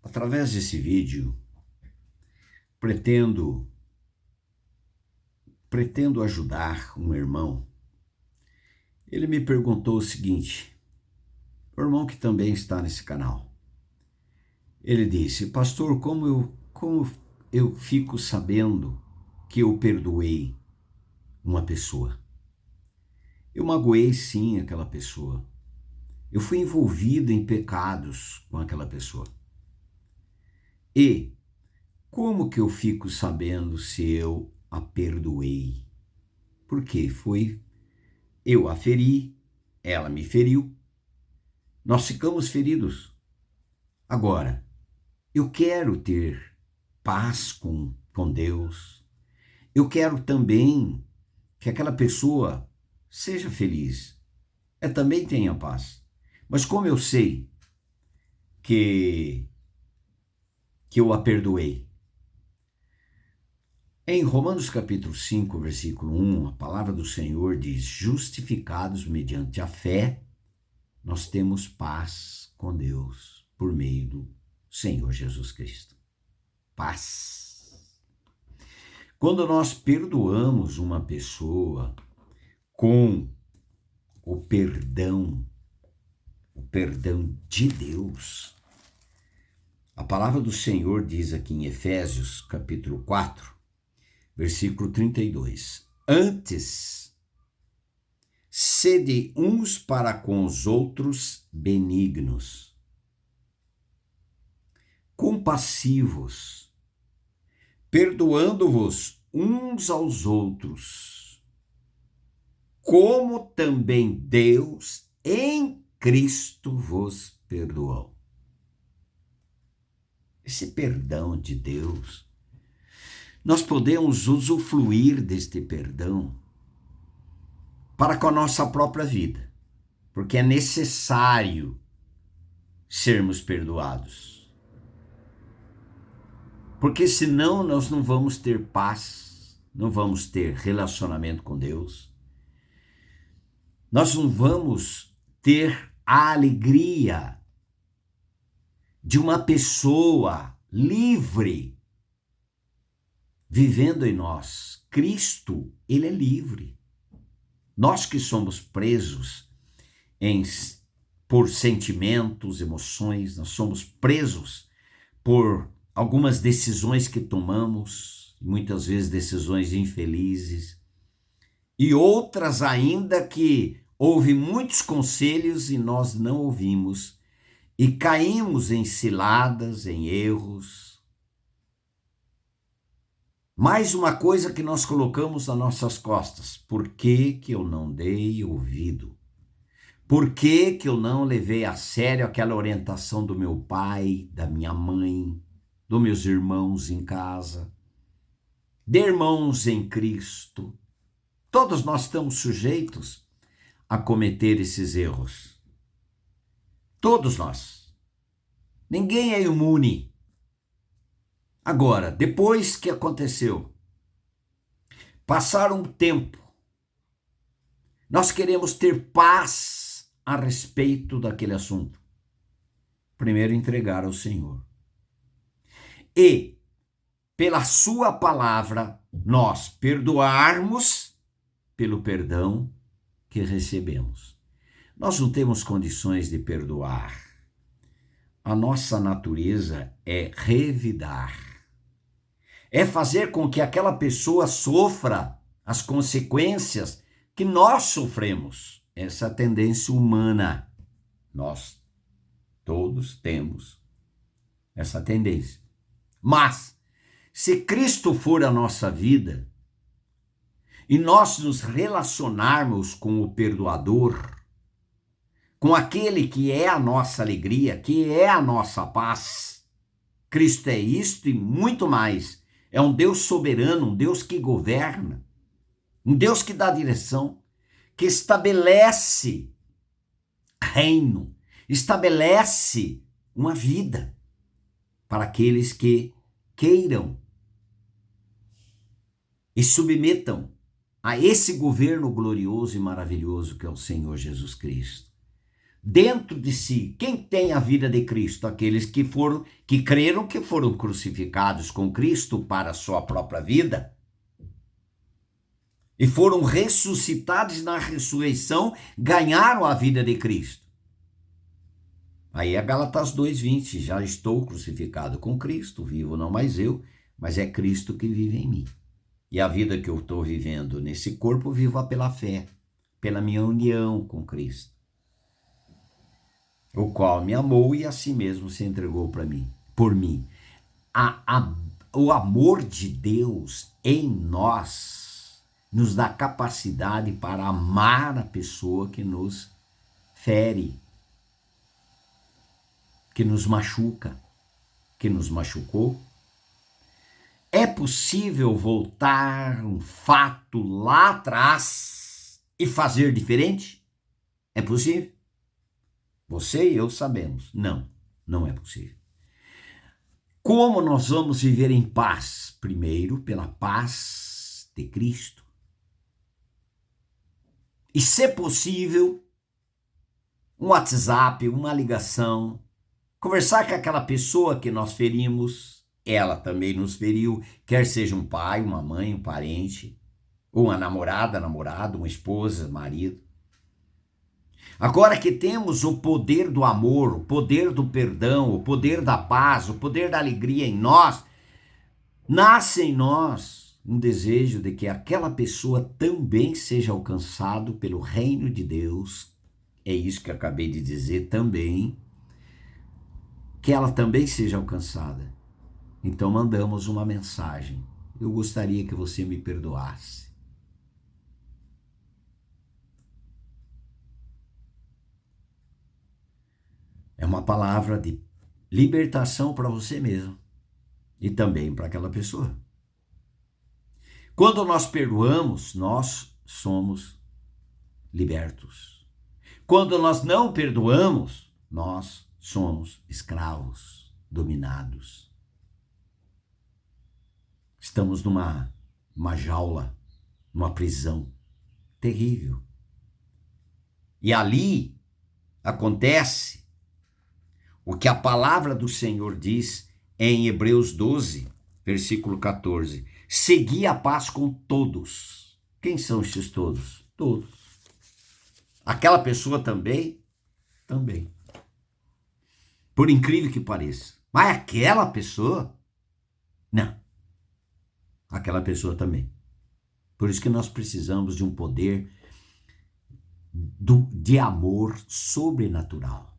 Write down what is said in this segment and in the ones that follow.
Através desse vídeo, pretendo ajudar um irmão. Ele me perguntou o seguinte, o irmão que também está nesse canal. Ele disse: pastor, como eu fico sabendo que eu perdoei uma pessoa? Eu magoei sim aquela pessoa. Eu fui envolvido em pecados com aquela pessoa. E como que eu fico sabendo se eu a perdoei? Porque eu a feri, ela me feriu, nós ficamos feridos. Agora, eu quero ter paz com Deus. Eu quero também que aquela pessoa seja feliz. Também tenha paz. Mas como eu sei que eu a perdoei? Em Romanos capítulo 5, versículo 1, a palavra do Senhor diz: justificados mediante a fé, nós temos paz com Deus por meio do Senhor Jesus Cristo. Paz. Quando nós perdoamos uma pessoa com o perdão de Deus, a palavra do Senhor diz aqui em Efésios capítulo 4, versículo 32. Antes, sede uns para com os outros benignos, compassivos, perdoando-vos uns aos outros, como também Deus em Cristo vos perdoou. Esse perdão de Deus, nós podemos usufruir deste perdão para com a nossa própria vida, porque é necessário sermos perdoados. Porque senão nós não vamos ter paz, não vamos ter relacionamento com Deus, nós não vamos ter a alegria de uma pessoa livre vivendo em nós. Cristo, ele é livre. Nós que somos presos por sentimentos, emoções, nós somos presos por algumas decisões que tomamos, muitas vezes decisões infelizes, e outras ainda que houve muitos conselhos e nós não ouvimos, e caímos em ciladas, em erros. Mais uma coisa que nós colocamos nas nossas costas: por que eu não dei ouvido? Por que eu não levei a sério aquela orientação do meu pai, da minha mãe, dos meus irmãos em casa, de irmãos em Cristo? Todos nós estamos sujeitos a cometer esses erros. Todos nós. Ninguém é imune. Agora, depois que aconteceu, passar um tempo, nós queremos ter paz a respeito daquele assunto. Primeiro, entregar ao Senhor. E, pela sua palavra, nós perdoarmos pelo perdão que recebemos. Nós não temos condições de perdoar. A nossa natureza é revidar. É fazer com que aquela pessoa sofra as consequências que nós sofremos. Essa é a tendência humana. Nós todos temos essa tendência. Mas, se Cristo for a nossa vida e nós nos relacionarmos com o perdoador, com aquele que é a nossa alegria, que é a nossa paz, Cristo é isto e muito mais. É um Deus soberano, um Deus que governa, um Deus que dá direção, que estabelece reino, estabelece uma vida para aqueles que queiram e submetam a esse governo glorioso e maravilhoso que é o Senhor Jesus Cristo. dentro de si. Quem tem a vida de Cristo? Aqueles que creram que foram crucificados com Cristo para a sua própria vida e foram ressuscitados na ressurreição, ganharam a vida de Cristo. Aí é Gálatas 2:20, já estou crucificado com Cristo, vivo não mais eu, mas é Cristo que vive em mim. E a vida que eu estou vivendo nesse corpo, vivo pela fé, pela minha união com Cristo, o qual me amou e a si mesmo se entregou por mim. O amor de Deus em nós nos dá capacidade para amar a pessoa que nos fere, que nos machuca, que nos machucou. É possível voltar um fato lá atrás e fazer diferente? É possível? Você e eu sabemos. Não, não é possível. Como nós vamos viver em paz? Primeiro, pela paz de Cristo. E, se possível, um WhatsApp, uma ligação, conversar com aquela pessoa que nós ferimos, ela também nos feriu, quer seja um pai, uma mãe, um parente, ou uma namorada, namorado, uma esposa, marido. Agora que temos o poder do amor, o poder do perdão, o poder da paz, o poder da alegria em nós, nasce em nós um desejo de que aquela pessoa também seja alcançado pelo reino de Deus. É isso que eu acabei de dizer também, que ela também seja alcançada. Então mandamos uma mensagem. Eu gostaria que você me perdoasse. É uma palavra de libertação para você mesmo e também para aquela pessoa. Quando nós perdoamos, nós somos libertos. Quando nós não perdoamos, nós somos escravos, dominados. Estamos numa jaula, numa prisão terrível. E ali acontece o que a palavra do Senhor diz em Hebreus 12, versículo 14. Segui a paz com todos. Quem são esses todos? Todos. Aquela pessoa também? Também. Por incrível que pareça. Mas aquela pessoa? Não. Aquela pessoa também. Por isso que nós precisamos de um poder de amor sobrenatural.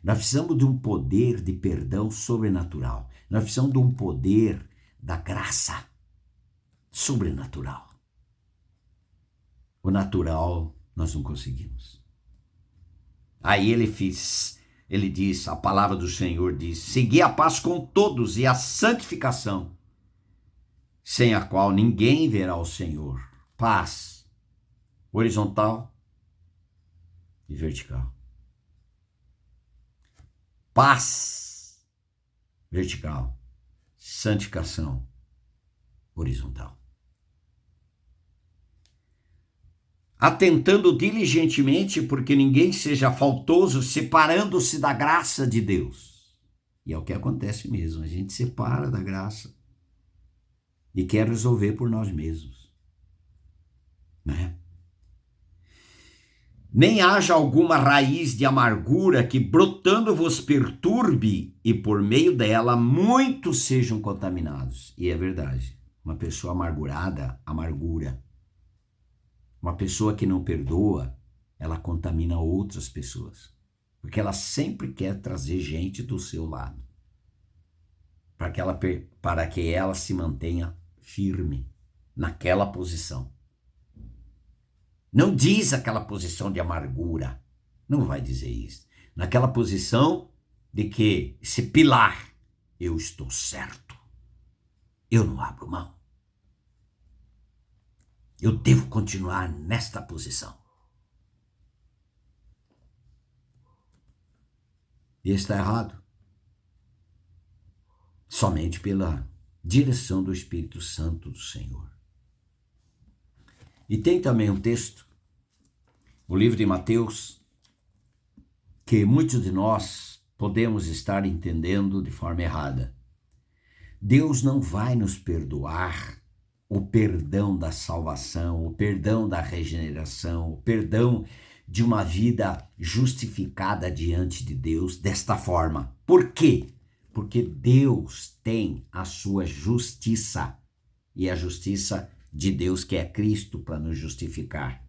Nós precisamos de um poder de perdão sobrenatural. Nós precisamos de um poder da graça sobrenatural. O natural nós não conseguimos. Aí ele diz, a palavra do Senhor diz, segui a paz com todos e a santificação, sem a qual ninguém verá o Senhor. Paz horizontal e vertical. Paz vertical, santificação horizontal. Atentando diligentemente porque ninguém seja faltoso, separando-se da graça de Deus. E é o que acontece mesmo, a gente separa da graça e quer resolver por nós mesmos, né? Nem haja alguma raiz de amargura que brotando vos perturbe e por meio dela muitos sejam contaminados. E é verdade, uma pessoa amargurada, amargura. Uma pessoa que não perdoa, ela contamina outras pessoas. Porque ela sempre quer trazer gente do seu lado. Para que ela se mantenha firme naquela posição. Não diz aquela posição de amargura. Não vai dizer isso. Naquela posição de que esse pilar, eu estou certo. Eu não abro mão. Eu devo continuar nesta posição. E está errado. Somente pela direção do Espírito Santo do Senhor. E tem também um texto, o livro de Mateus, que muitos de nós podemos estar entendendo de forma errada. Deus não vai nos perdoar o perdão da salvação, o perdão da regeneração, o perdão de uma vida justificada diante de Deus desta forma. Por quê? Porque Deus tem a sua justiça, e a justiça de Deus que é Cristo para nos justificar.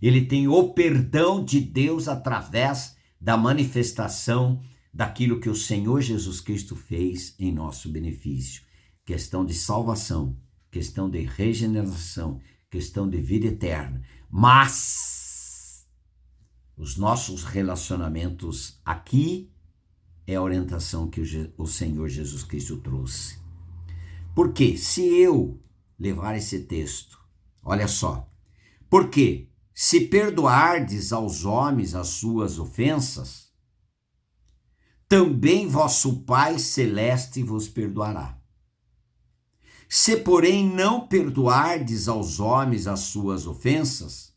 Ele tem o perdão de Deus através da manifestação daquilo que o Senhor Jesus Cristo fez em nosso benefício. Questão de salvação, questão de regeneração, questão de vida eterna. Mas os nossos relacionamentos aqui é a orientação que o Senhor Jesus Cristo trouxe. Porque se eu levar esse texto, olha só, porque se perdoardes aos homens as suas ofensas, também vosso Pai Celeste vos perdoará. Se, porém, não perdoardes aos homens as suas ofensas,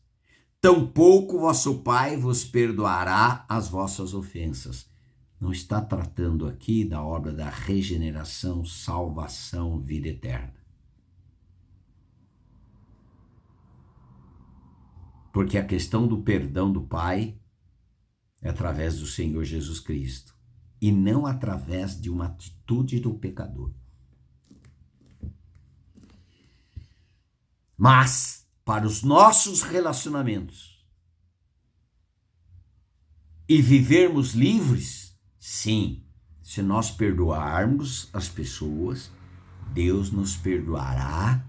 tampouco vosso Pai vos perdoará as vossas ofensas. Não está tratando aqui da obra da regeneração, salvação, vida eterna. Porque a questão do perdão do Pai é através do Senhor Jesus Cristo e não através de uma atitude do pecador. Mas, para os nossos relacionamentos e vivermos livres, sim, se nós perdoarmos as pessoas, Deus nos perdoará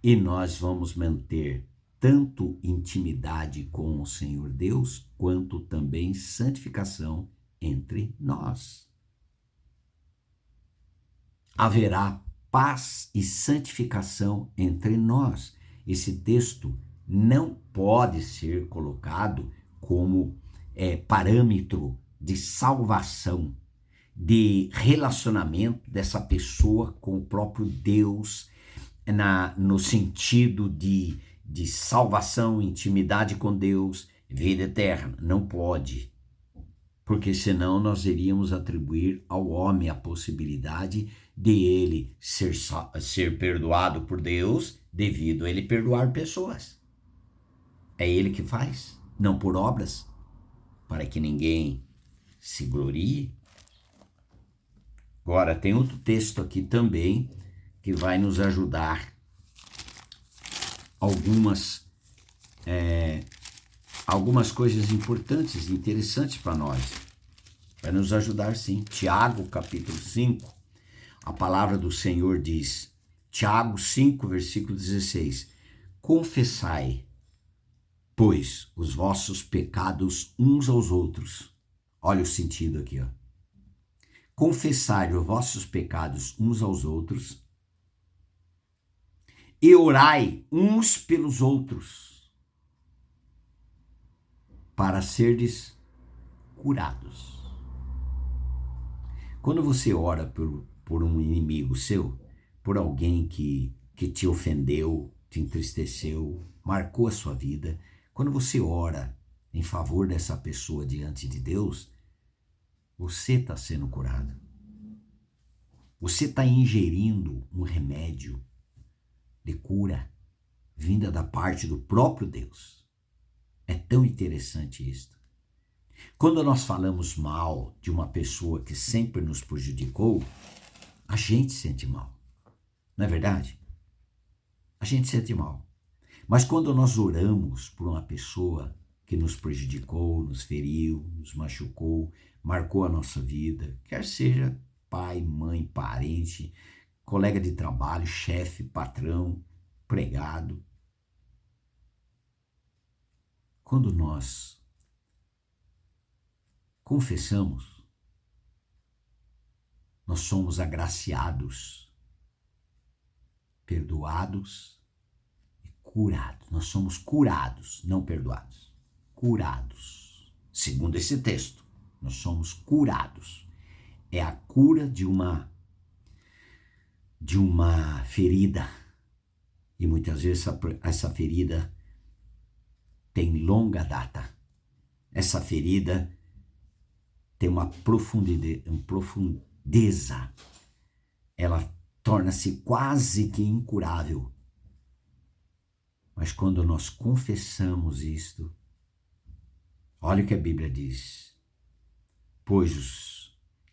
e nós vamos manter tanto intimidade com o Senhor Deus, quanto também santificação entre nós. Haverá paz e santificação entre nós. Esse texto não pode ser colocado como parâmetro de salvação, de relacionamento dessa pessoa com o próprio Deus, no sentido de salvação, intimidade com Deus, vida eterna. Não pode, porque senão nós iríamos atribuir ao homem a possibilidade de ele ser perdoado por Deus devido a ele perdoar pessoas. É ele que faz, não por obras, para que ninguém se glorie. Agora, tem outro texto aqui também que vai nos ajudar algumas coisas importantes e interessantes para nós. Vai nos ajudar, sim. Tiago, capítulo 5, a palavra do Senhor diz, Tiago 5, versículo 16, confessai, pois, os vossos pecados uns aos outros. Olha o sentido aqui, ó. Confessai os vossos pecados uns aos outros e orai uns pelos outros para serdes curados. Quando você ora por um inimigo seu, por alguém que te ofendeu, te entristeceu, marcou a sua vida, quando você ora em favor dessa pessoa diante de Deus, você está sendo curado. Você está ingerindo um remédio de cura vinda da parte do próprio Deus. É tão interessante isto. Quando nós falamos mal de uma pessoa que sempre nos prejudicou, a gente sente mal. Não é verdade? A gente sente mal. Mas quando nós oramos por uma pessoa que nos prejudicou, nos feriu, nos machucou, marcou a nossa vida, quer seja pai, mãe, parente, colega de trabalho, chefe, patrão, empregado. Quando nós confessamos, nós somos agraciados, perdoados e curados. Nós somos curados, não perdoados. Curados. Segundo esse texto, nós somos curados. É a cura de uma ferida. E muitas vezes essa ferida tem longa data. Essa ferida tem uma profundeza, ela torna-se quase que incurável. Mas quando nós confessamos isto, olha o que a Bíblia diz: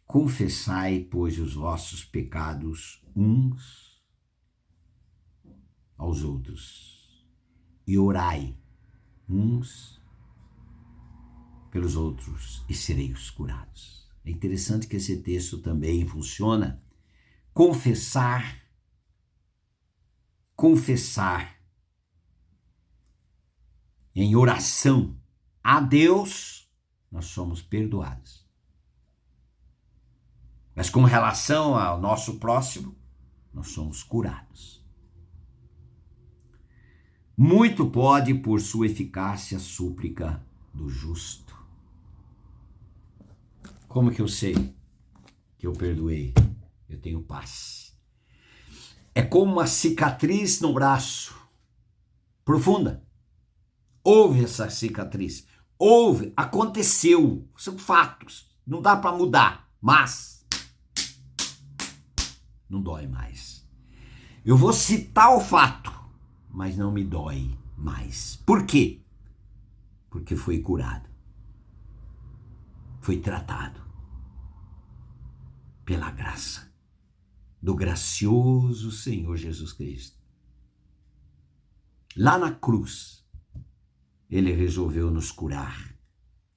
confessai, pois, os vossos pecados uns aos outros, e orai uns pelos outros, e sereis curados. É interessante que esse texto também funciona. Confessar em oração a Deus, nós somos perdoados. Mas com relação ao nosso próximo, nós somos curados. Muito pode, por sua eficácia, a súplica do justo. Como que eu sei que eu perdoei? Eu tenho paz. É como uma cicatriz no braço, profunda. Houve essa cicatriz. Aconteceu. São fatos. Não dá para mudar, mas não dói mais. Eu vou citar o fato, mas não me dói mais. Por quê? Porque foi curado. Foi tratado pela graça do gracioso Senhor Jesus Cristo. Lá na cruz, Ele resolveu nos curar,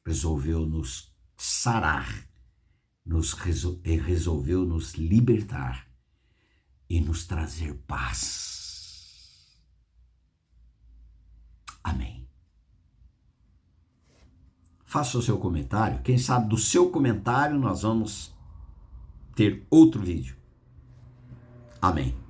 resolveu nos sarar, resolveu nos libertar e nos trazer paz. Amém. Faça o seu comentário. Quem sabe do seu comentário nós vamos ter outro vídeo. Amém.